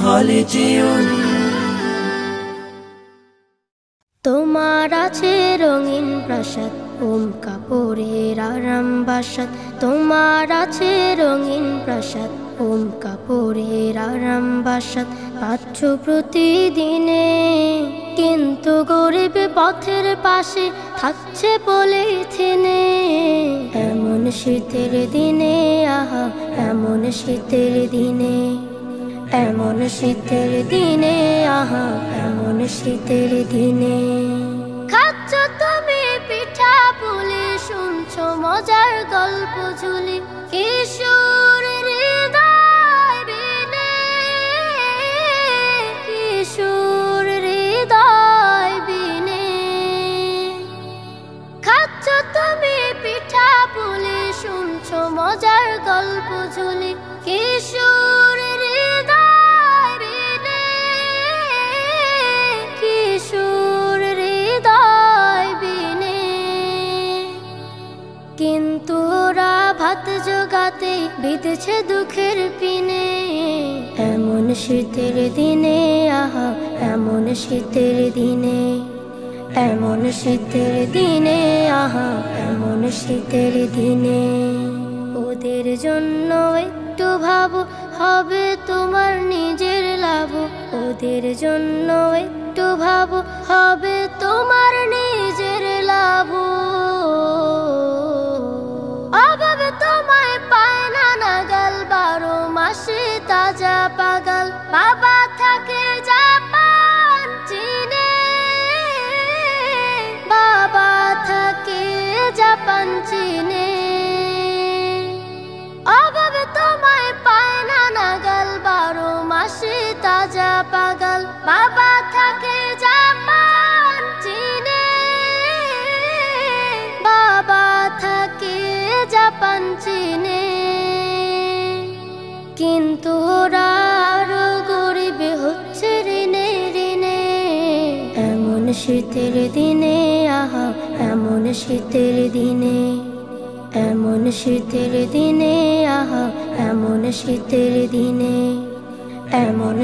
হলে যেওন। তোমার আছে রঙিন প্রাসাদ, ওম কাপড়ের আরাম বাসাত। তোমার আছে রঙিন প্রাসাদ, ওম কাপড়ের আরাম বাসাত। পাচ্ছ প্রতিদিনে, কিন্তু গরিব পথের পাশে থাকছে পলিথিনে। এমন শীতের দিনে, আহা এমন শীতের দিনে, এমন শীতের দিনে, আহা এমন শীতের দিনে। খাচ্ছ তুমি পিঠা পুলি, শুনছো মজার গল্প ঝুলি, কিশোর হৃদয় বিনে, কিশোর হৃদয় বিনে। খাচ্ছ তুমি পিঠা পুলি, শুনছো মজার গল্প ঝুলি, কিশোর হৃদয় বিনে, কিশোর হৃদয় বিনে। কিন্তু ওরা ভাত জোগাতে বিঁধেছে দুঃখের পিনে। এমন শীতের দিনে, আহা এমন শীতের দিনে, এমন শীতের দিনে, আহা এমন শীতের দিনে। ওদের জন্য একটু ভাবো, হবে তোমার নিজের লাভ। ওদের জন্য একটু ভাবো, হবে তোমার নিজের লাভ। অভাব তোমায় পায় না নাগাল, 12 মাসে তাজা পাগাল। বাবা থাকে জাপান চীনে, বাবা থাকে জাপান চীনে। অভাব তোমায় পায় না নাগাল, 12 মাসে তাজা পাগাল। বাবা থাকে জাপান চীনে, বাবা থাকে জাপান চীনে। কিন্তু ওরা আরো গরিব হচ্ছে ঋণে ঋণে। এমন শীতের দিনে, আহা এমন শীতের দিনে, এমন শীতের দিনে, আহা এমন শীতের দিনে, এমন